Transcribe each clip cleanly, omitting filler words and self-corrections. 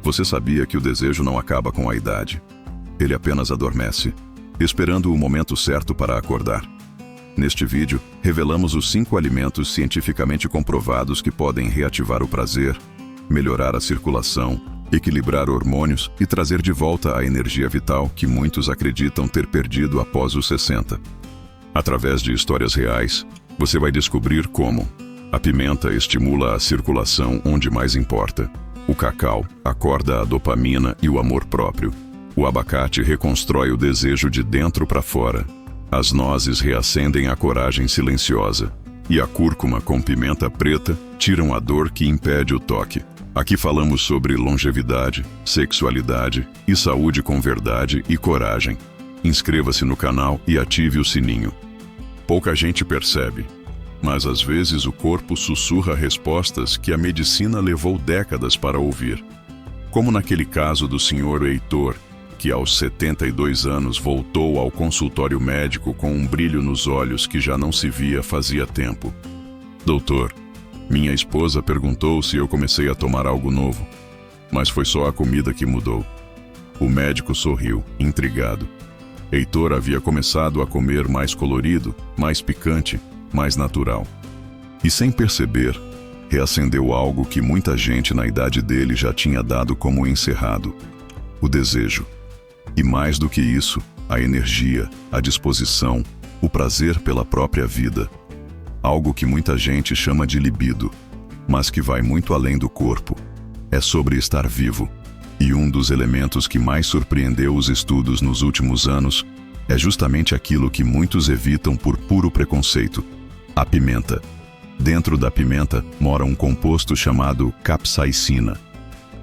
Você sabia que o desejo não acaba com a idade? Ele apenas adormece, esperando o momento certo para acordar. Neste vídeo, revelamos os 5 alimentos cientificamente comprovados que podem reativar o prazer, melhorar a circulação, equilibrar hormônios e trazer de volta a energia vital que muitos acreditam ter perdido após os 60. Através de histórias reais, você vai descobrir como a pimenta estimula a circulação onde mais importa. O cacau acorda a dopamina e o amor próprio. O abacate reconstrói o desejo de dentro para fora. As nozes reacendem a coragem silenciosa. E a cúrcuma com pimenta preta tiram a dor que impede o toque. Aqui falamos sobre longevidade, sexualidade e saúde com verdade e coragem. Inscreva-se no canal e ative o sininho. Pouca gente percebe, mas às vezes o corpo sussurra respostas que a medicina levou décadas para ouvir. Como naquele caso do Sr. Heitor, que aos 72 anos voltou ao consultório médico com um brilho nos olhos que já não se via fazia tempo. Doutor, minha esposa perguntou se eu comecei a tomar algo novo, mas foi só a comida que mudou. O médico sorriu, intrigado. Heitor havia começado a comer mais colorido, mais picante, mais natural. E sem perceber, reacendeu algo que muita gente na idade dele já tinha dado como encerrado: o desejo. E mais do que isso, a energia, a disposição, o prazer pela própria vida. Algo que muita gente chama de libido, mas que vai muito além do corpo. É sobre estar vivo. E um dos elementos que mais surpreendeu os estudos nos últimos anos é justamente aquilo que muitos evitam por puro preconceito: a pimenta. Dentro da pimenta mora um composto chamado capsaicina.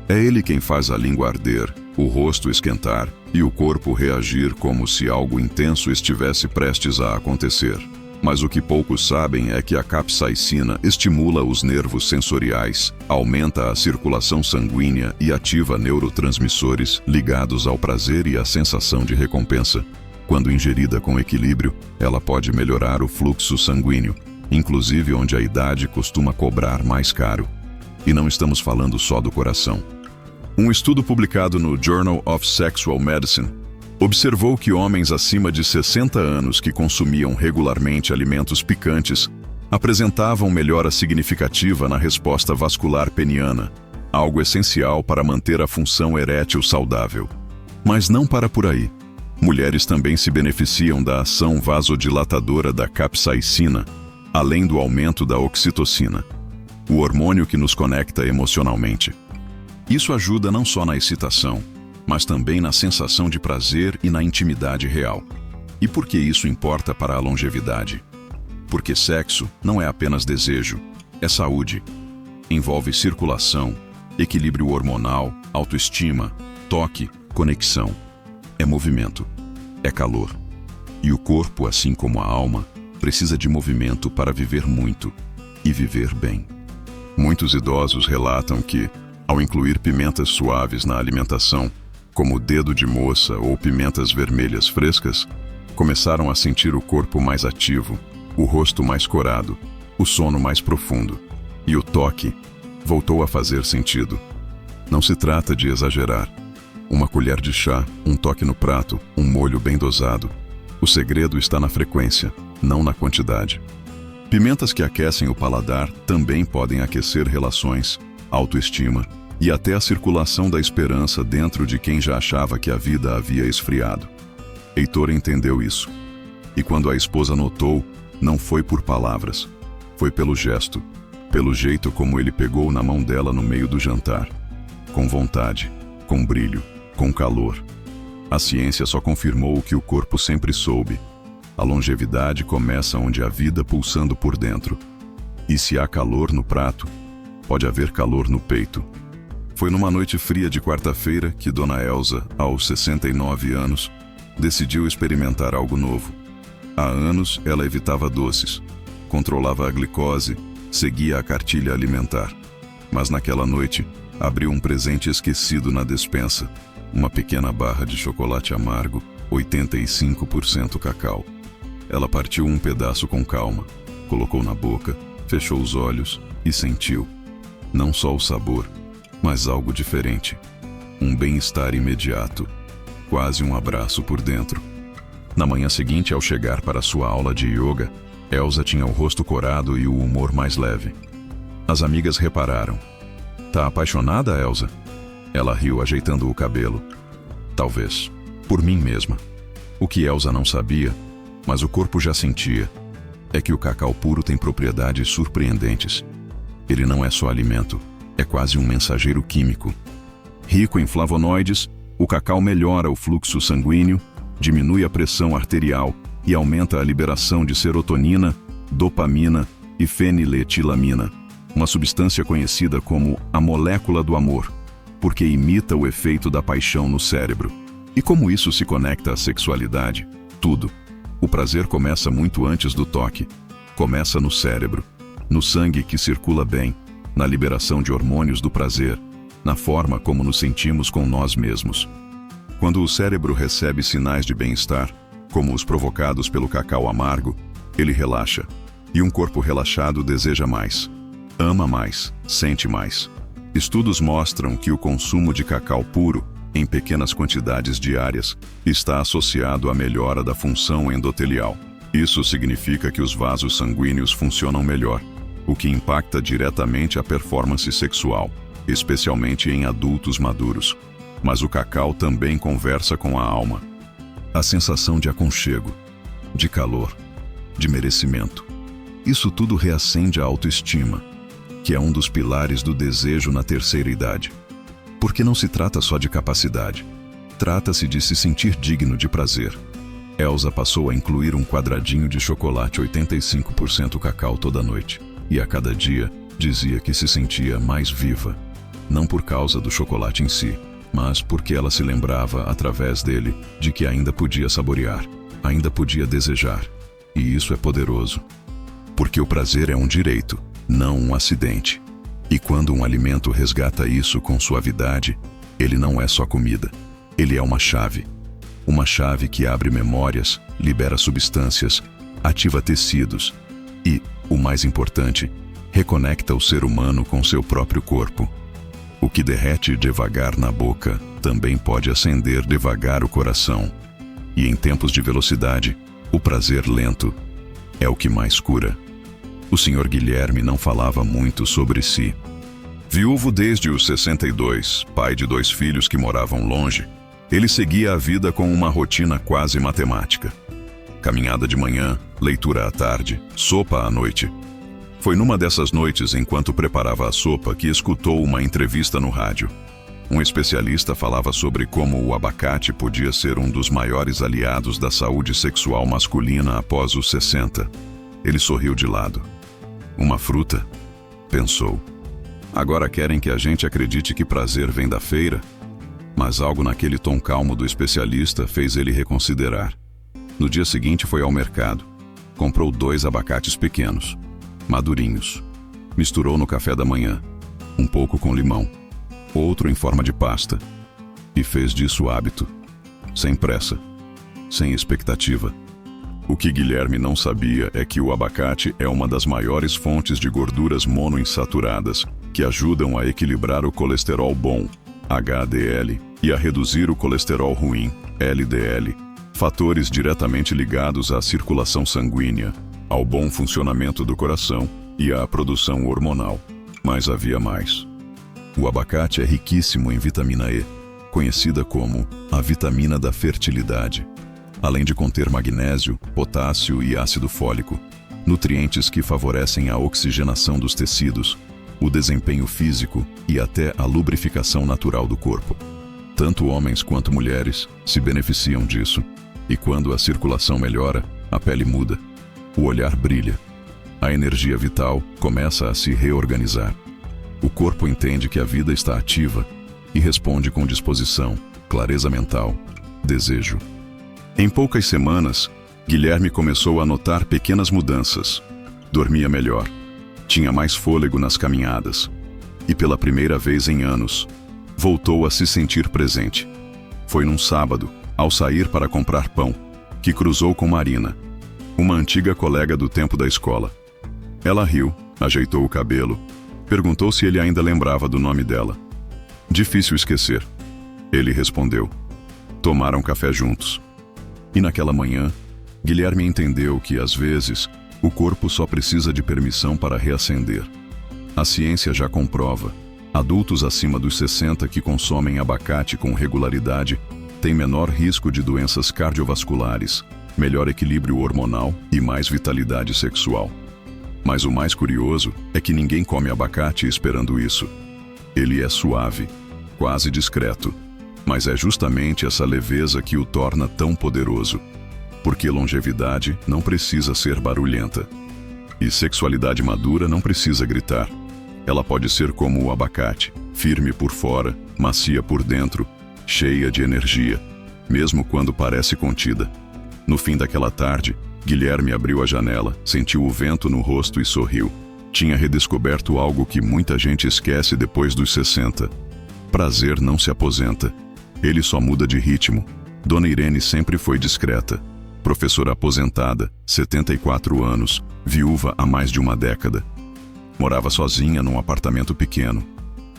É ele quem faz a língua arder, o rosto esquentar e o corpo reagir como se algo intenso estivesse prestes a acontecer. Mas o que poucos sabem é que a capsaicina estimula os nervos sensoriais, aumenta a circulação sanguínea e ativa neurotransmissores ligados ao prazer e à sensação de recompensa. Quando ingerida com equilíbrio, ela pode melhorar o fluxo sanguíneo, inclusive onde a idade costuma cobrar mais caro. E não estamos falando só do coração. Um estudo publicado no Journal of Sexual Medicine observou que homens acima de 60 anos que consumiam regularmente alimentos picantes apresentavam melhora significativa na resposta vascular peniana, algo essencial para manter a função erétil saudável. Mas não para por aí. Mulheres também se beneficiam da ação vasodilatadora da capsaicina, além do aumento da oxitocina, o hormônio que nos conecta emocionalmente. Isso ajuda não só na excitação, mas também na sensação de prazer e na intimidade real. E por que isso importa para a longevidade? Porque sexo não é apenas desejo, é saúde. Envolve circulação, equilíbrio hormonal, autoestima, toque, conexão. É movimento, é calor. E o corpo, assim como a alma, precisa de movimento para viver muito e viver bem. Muitos idosos relatam que, ao incluir pimentas suaves na alimentação, como dedo de moça ou pimentas vermelhas frescas, começaram a sentir o corpo mais ativo, o rosto mais corado, o sono mais profundo. E o toque voltou a fazer sentido. Não se trata de exagerar. Uma colher de chá, um toque no prato, um molho bem dosado. O segredo está na frequência, não na quantidade. Pimentas que aquecem o paladar também podem aquecer relações, autoestima e até a circulação da esperança dentro de quem já achava que a vida havia esfriado. Heitor entendeu isso. E quando a esposa notou, não foi por palavras, foi pelo gesto, pelo jeito como ele pegou na mão dela no meio do jantar. Com vontade, com brilho, com calor. A ciência só confirmou o que o corpo sempre soube. A longevidade começa onde há vida pulsando por dentro. E se há calor no prato, pode haver calor no peito. Foi numa noite fria de quarta-feira que Dona Elza, aos 69 anos, decidiu experimentar algo novo. Há anos ela evitava doces, controlava a glicose, seguia a cartilha alimentar. Mas naquela noite, abriu um presente esquecido na despensa, uma pequena barra de chocolate amargo, 85% cacau. Ela partiu um pedaço com calma, colocou na boca, fechou os olhos e sentiu. Não só o sabor, mas algo diferente. Um bem-estar imediato, quase um abraço por dentro. Na manhã seguinte, ao chegar para sua aula de yoga, Elsa tinha o rosto corado e o humor mais leve. As amigas repararam. "Tá apaixonada, Elsa?" Ela riu, ajeitando o cabelo. Talvez, por mim mesma. O que Elsa não sabia, mas o corpo já sentia, é que o cacau puro tem propriedades surpreendentes. Ele não é só alimento, é quase um mensageiro químico. Rico em flavonoides, o cacau melhora o fluxo sanguíneo, diminui a pressão arterial e aumenta a liberação de serotonina, dopamina e feniletilamina, uma substância conhecida como a molécula do amor, porque imita o efeito da paixão no cérebro. E como isso se conecta à sexualidade? Tudo. O prazer começa muito antes do toque. Começa no cérebro, no sangue que circula bem, na liberação de hormônios do prazer, na forma como nos sentimos com nós mesmos. Quando o cérebro recebe sinais de bem-estar, como os provocados pelo cacau amargo, ele relaxa. E um corpo relaxado deseja mais, ama mais, sente mais. Estudos mostram que o consumo de cacau puro, em pequenas quantidades diárias, está associado à melhora da função endotelial. Isso significa que os vasos sanguíneos funcionam melhor, o que impacta diretamente a performance sexual, especialmente em adultos maduros. Mas o cacau também conversa com a alma. A sensação de aconchego, de calor, de merecimento. Isso tudo reacende a autoestima, que é um dos pilares do desejo na terceira idade. Porque não se trata só de capacidade. Trata-se de se sentir digno de prazer. Elsa passou a incluir um quadradinho de chocolate 85% cacau toda noite. E a cada dia, dizia que se sentia mais viva. Não por causa do chocolate em si, mas porque ela se lembrava, através dele, de que ainda podia saborear, ainda podia desejar. E isso é poderoso. Porque o prazer é um direito, não um acidente. E quando um alimento resgata isso com suavidade, ele não é só comida. Ele é uma chave. Uma chave que abre memórias, libera substâncias, ativa tecidos e, o mais importante, reconecta o ser humano com seu próprio corpo. O que derrete devagar na boca também pode acender devagar o coração. E em tempos de velocidade, o prazer lento é o que mais cura. O Sr. Guilherme não falava muito sobre si. Viúvo desde os 62, pai de 2 filhos que moravam longe, ele seguia a vida com uma rotina quase matemática. Caminhada de manhã, leitura à tarde, sopa à noite. Foi numa dessas noites, enquanto preparava a sopa, que escutou uma entrevista no rádio. Um especialista falava sobre como o abacate podia ser um dos maiores aliados da saúde sexual masculina após os 60. Ele sorriu de lado. Uma fruta? Pensou. Agora querem que a gente acredite que prazer vem da feira? Mas algo naquele tom calmo do especialista fez ele reconsiderar. No dia seguinte foi ao mercado. Comprou 2 abacates pequenos, madurinhos. Misturou no café da manhã, um pouco com limão, outro em forma de pasta. E fez disso hábito, sem pressa, sem expectativa. O que Guilherme não sabia é que o abacate é uma das maiores fontes de gorduras monoinsaturadas que ajudam a equilibrar o colesterol bom, HDL, e a reduzir o colesterol ruim, LDL, fatores diretamente ligados à circulação sanguínea, ao bom funcionamento do coração e à produção hormonal. Mas havia mais. O abacate é riquíssimo em vitamina E, conhecida como a vitamina da fertilidade. Além de conter magnésio, potássio e ácido fólico, nutrientes que favorecem a oxigenação dos tecidos, o desempenho físico e até a lubrificação natural do corpo. Tanto homens quanto mulheres se beneficiam disso, e quando a circulação melhora, a pele muda, o olhar brilha, a energia vital começa a se reorganizar. O corpo entende que a vida está ativa e responde com disposição, clareza mental, desejo. Em poucas semanas, Guilherme começou a notar pequenas mudanças. Dormia melhor, tinha mais fôlego nas caminhadas e, pela primeira vez em anos, voltou a se sentir presente. Foi num sábado, ao sair para comprar pão, que cruzou com Marina, uma antiga colega do tempo da escola. Ela riu, ajeitou o cabelo, perguntou se ele ainda lembrava do nome dela. Difícil esquecer. Ele respondeu. Tomaram café juntos. E naquela manhã, Guilherme entendeu que, às vezes, o corpo só precisa de permissão para reacender. A ciência já comprova. Adultos acima dos 60 que consomem abacate com regularidade têm menor risco de doenças cardiovasculares, melhor equilíbrio hormonal e mais vitalidade sexual. Mas o mais curioso é que ninguém come abacate esperando isso. Ele é suave, quase discreto, mas é justamente essa leveza que o torna tão poderoso. Porque longevidade não precisa ser barulhenta. E sexualidade madura não precisa gritar. Ela pode ser como o abacate, firme por fora, macia por dentro, cheia de energia, mesmo quando parece contida. No fim daquela tarde, Guilherme abriu a janela, sentiu o vento no rosto e sorriu. Tinha redescoberto algo que muita gente esquece depois dos 60. Prazer não se aposenta. Ele só muda de ritmo. Dona Irene sempre foi discreta. Professora aposentada, 74 anos, viúva há mais de uma década. Morava sozinha num apartamento pequeno.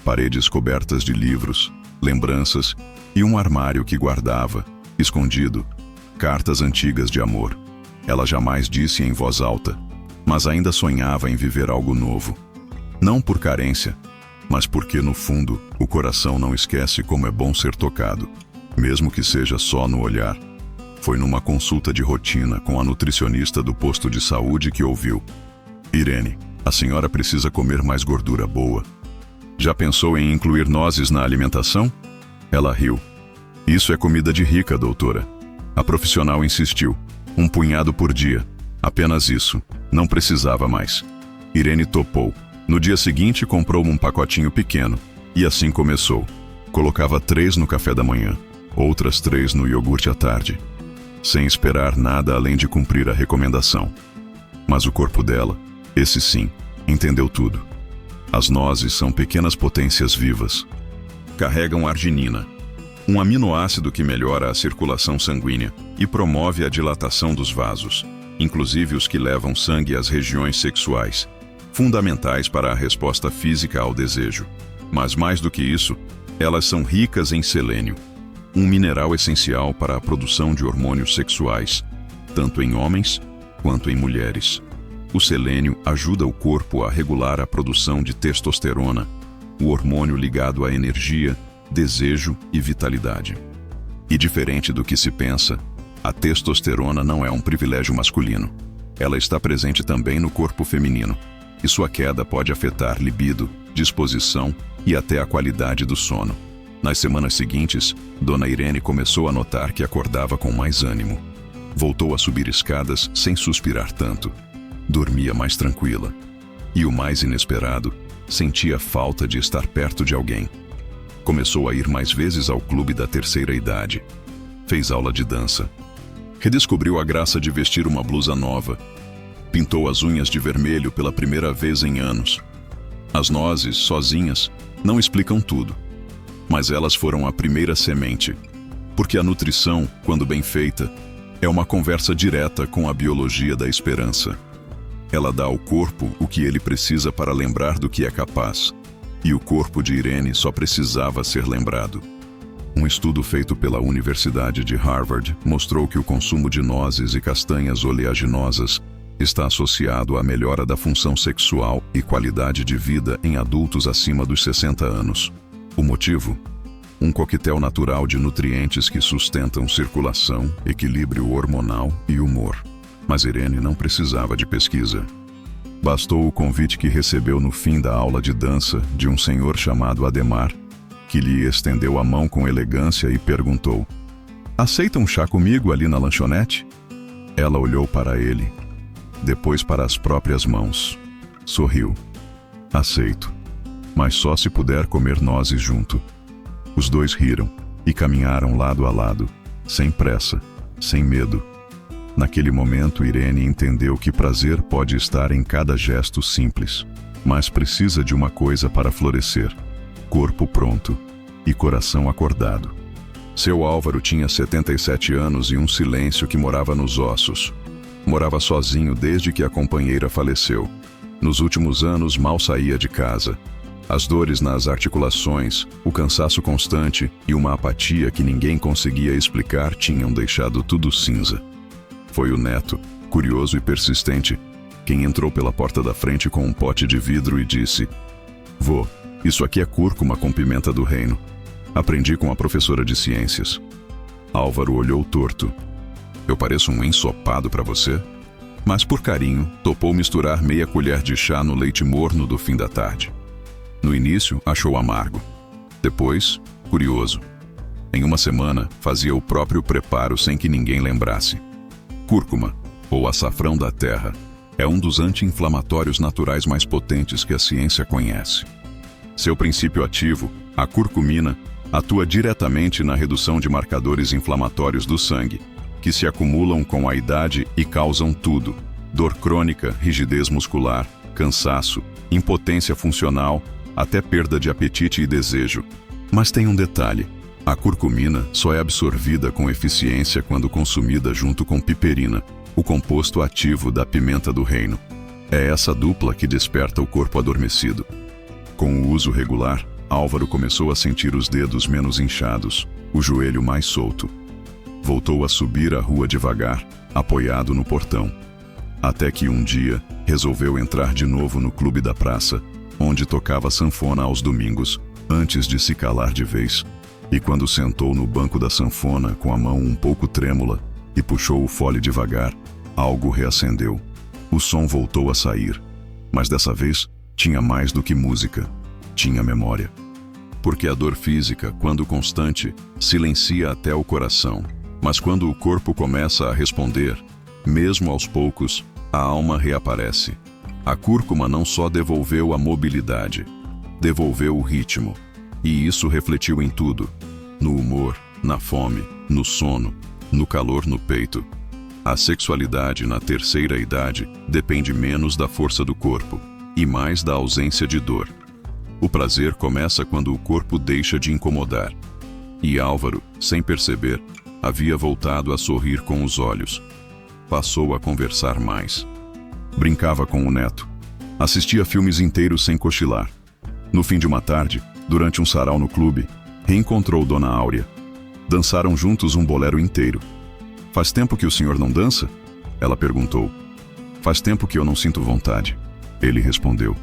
Paredes cobertas de livros, lembranças e um armário que guardava, escondido, cartas antigas de amor. Ela jamais disse em voz alta, mas ainda sonhava em viver algo novo. Não por carência, mas porque, no fundo, o coração não esquece como é bom ser tocado, mesmo que seja só no olhar. Foi numa consulta de rotina com a nutricionista do posto de saúde que ouviu: Irene, a senhora precisa comer mais gordura boa. Já pensou em incluir nozes na alimentação? Ela riu. Isso é comida de rica, doutora. A profissional insistiu. Um punhado por dia. Apenas isso. Não precisava mais. Irene topou. No dia seguinte, comprou um pacotinho pequeno. E assim começou. Colocava 3 no café da manhã, outras 3 no iogurte à tarde, sem esperar nada além de cumprir a recomendação. Mas o corpo dela, esse sim, entendeu tudo. As nozes são pequenas potências vivas. Carregam arginina, um aminoácido que melhora a circulação sanguínea e promove a dilatação dos vasos, inclusive os que levam sangue às regiões sexuais, fundamentais para a resposta física ao desejo. Mas mais do que isso, elas são ricas em selênio, um mineral essencial para a produção de hormônios sexuais, tanto em homens quanto em mulheres. O selênio ajuda o corpo a regular a produção de testosterona, o hormônio ligado à energia, desejo e vitalidade. E diferente do que se pensa, a testosterona não é um privilégio masculino. Ela está presente também no corpo feminino, e sua queda pode afetar libido, disposição e até a qualidade do sono. Nas semanas seguintes, Dona Irene começou a notar que acordava com mais ânimo. Voltou a subir escadas sem suspirar tanto. Dormia mais tranquila. E o mais inesperado, sentia falta de estar perto de alguém. Começou a ir mais vezes ao clube da terceira idade. Fez aula de dança. Redescobriu a graça de vestir uma blusa nova. Pintou as unhas de vermelho pela primeira vez em anos. As nozes, sozinhas, não explicam tudo. Mas elas foram a primeira semente. Porque a nutrição, quando bem feita, é uma conversa direta com a biologia da esperança. Ela dá ao corpo o que ele precisa para lembrar do que é capaz. E o corpo de Irene só precisava ser lembrado. Um estudo feito pela Universidade de Harvard mostrou que o consumo de nozes e castanhas oleaginosas está associado à melhora da função sexual e qualidade de vida em adultos acima dos 60 anos. O motivo? Um coquetel natural de nutrientes que sustentam circulação, equilíbrio hormonal e humor. Mas Irene não precisava de pesquisa. Bastou o convite que recebeu no fim da aula de dança de um senhor chamado Ademar, que lhe estendeu a mão com elegância e perguntou: "Aceita um chá comigo ali na lanchonete?" Ela olhou para ele, depois para as próprias mãos. Sorriu. "Aceito, mas só se puder comer nozes junto." Os dois riram e caminharam lado a lado, sem pressa, sem medo. Naquele momento, Irene entendeu que prazer pode estar em cada gesto simples, mas precisa de uma coisa para florescer: corpo pronto e coração acordado. Seu Álvaro tinha 77 anos e um silêncio que morava nos ossos. Morava sozinho desde que a companheira faleceu. Nos últimos anos, mal saía de casa. As dores nas articulações, o cansaço constante e uma apatia que ninguém conseguia explicar tinham deixado tudo cinza. Foi o neto, curioso e persistente, quem entrou pela porta da frente com um pote de vidro e disse: "Vô, isso aqui é cúrcuma com pimenta do reino. Aprendi com a professora de ciências." Álvaro olhou torto. "Eu pareço um ensopado para você?" Mas por carinho, topou misturar meia colher de chá no leite morno do fim da tarde. No início, achou amargo. Depois, curioso. Em uma semana, fazia o próprio preparo sem que ninguém lembrasse. Cúrcuma, ou açafrão da terra, é um dos anti-inflamatórios naturais mais potentes que a ciência conhece. Seu princípio ativo, a curcumina, atua diretamente na redução de marcadores inflamatórios do sangue, que se acumulam com a idade e causam tudo: dor crônica, rigidez muscular, cansaço, impotência funcional, até perda de apetite e desejo. Mas tem um detalhe: a curcumina só é absorvida com eficiência quando consumida junto com piperina, o composto ativo da pimenta do reino. É essa dupla que desperta o corpo adormecido. Com o uso regular, Álvaro começou a sentir os dedos menos inchados, o joelho mais solto. Voltou a subir a rua devagar, apoiado no portão. Até que um dia, resolveu entrar de novo no clube da praça, onde tocava sanfona aos domingos, antes de se calar de vez. E quando sentou no banco da sanfona com a mão um pouco trêmula e puxou o fole devagar, algo reacendeu. O som voltou a sair, mas dessa vez tinha mais do que música, tinha memória. Porque a dor física, quando constante, silencia até o coração, mas quando o corpo começa a responder, mesmo aos poucos, a alma reaparece. A cúrcuma não só devolveu a mobilidade, devolveu o ritmo. E isso refletiu em tudo: no humor, na fome, no sono, no calor no peito. A sexualidade na terceira idade depende menos da força do corpo e mais da ausência de dor. O prazer começa quando o corpo deixa de incomodar. E Álvaro, sem perceber, havia voltado a sorrir com os olhos. Passou a conversar mais. Brincava com o neto. Assistia filmes inteiros sem cochilar. No fim de uma tarde, durante um sarau no clube, reencontrou Dona Áurea. Dançaram juntos um bolero inteiro. "Faz tempo que o senhor não dança?" Ela perguntou. "Faz tempo que eu não sinto vontade." Ele respondeu.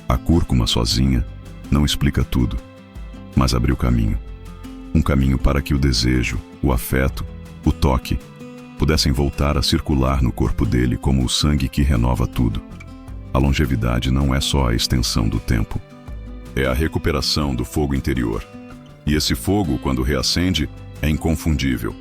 A cúrcuma sozinha não explica tudo, mas abriu caminho. Um caminho para que o desejo, o afeto, o toque, pudessem voltar a circular no corpo dele como o sangue que renova tudo. A longevidade não é só a extensão do tempo. É a recuperação do fogo interior. E esse fogo, quando reacende, é inconfundível.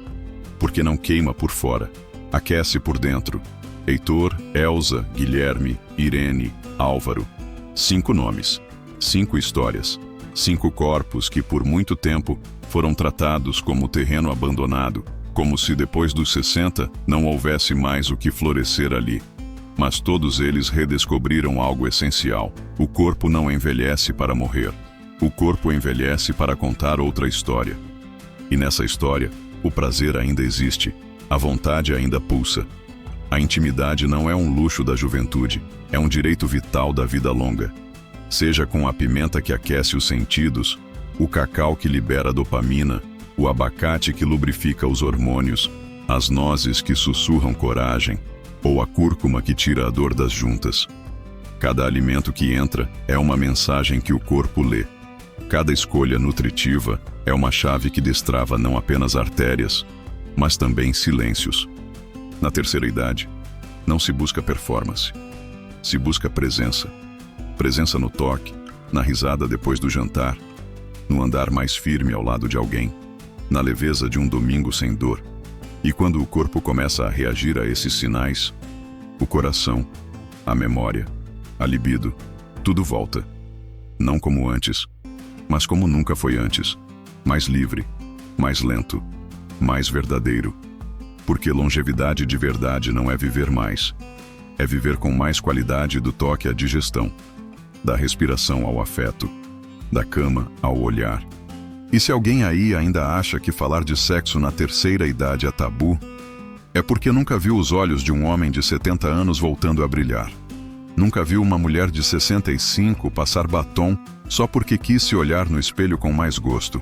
Porque não queima por fora, aquece por dentro. Heitor, Elza, Guilherme, Irene, Álvaro. 5 nomes, 5 histórias, 5 corpos que por muito tempo foram tratados como terreno abandonado, como se depois dos 60 não houvesse mais o que florescer ali. Mas todos eles redescobriram algo essencial: o corpo não envelhece para morrer. O corpo envelhece para contar outra história. E nessa história, o prazer ainda existe, a vontade ainda pulsa. A intimidade não é um luxo da juventude, é um direito vital da vida longa. Seja com a pimenta que aquece os sentidos, o cacau que libera dopamina, o abacate que lubrifica os hormônios, as nozes que sussurram coragem, ou a cúrcuma que tira a dor das juntas. Cada alimento que entra é uma mensagem que o corpo lê. Cada escolha nutritiva é uma chave que destrava não apenas artérias, mas também silêncios. Na terceira idade, não se busca performance, se busca presença. Presença no toque, na risada depois do jantar, no andar mais firme ao lado de alguém, na leveza de um domingo sem dor. E quando o corpo começa a reagir a esses sinais, o coração, a memória, a libido, tudo volta. Não como antes, mas como nunca foi antes. Mais livre, mais lento, mais verdadeiro. Porque longevidade de verdade não é viver mais. É viver com mais qualidade do toque à digestão, da respiração ao afeto, da cama ao olhar. E se alguém aí ainda acha que falar de sexo na terceira idade é tabu, é porque nunca viu os olhos de um homem de 70 anos voltando a brilhar. Nunca viu uma mulher de 65 passar batom só porque quis se olhar no espelho com mais gosto.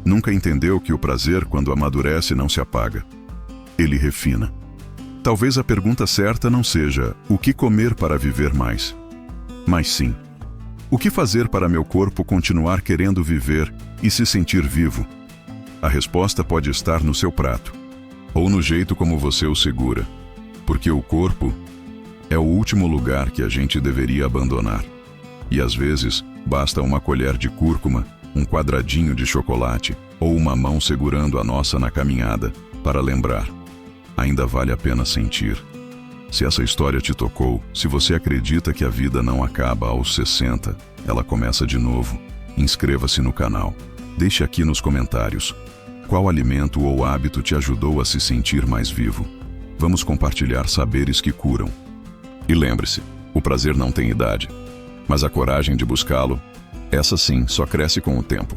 Nunca entendeu que o prazer, quando amadurece, não se apaga. Ele refina. Talvez a pergunta certa não seja o que comer para viver mais, mas sim, o que fazer para meu corpo continuar querendo viver e se sentir vivo? A resposta pode estar no seu prato, ou no jeito como você o segura, porque o corpo é o último lugar que a gente deveria abandonar. E às vezes, basta uma colher de cúrcuma, um quadradinho de chocolate ou uma mão segurando a nossa na caminhada para lembrar. Ainda vale a pena sentir. Se essa história te tocou, se você acredita que a vida não acaba aos 60, ela começa de novo, inscreva-se no canal. Deixe aqui nos comentários qual alimento ou hábito te ajudou a se sentir mais vivo. Vamos compartilhar saberes que curam. E lembre-se, o prazer não tem idade, mas a coragem de buscá-lo, essa sim, só cresce com o tempo.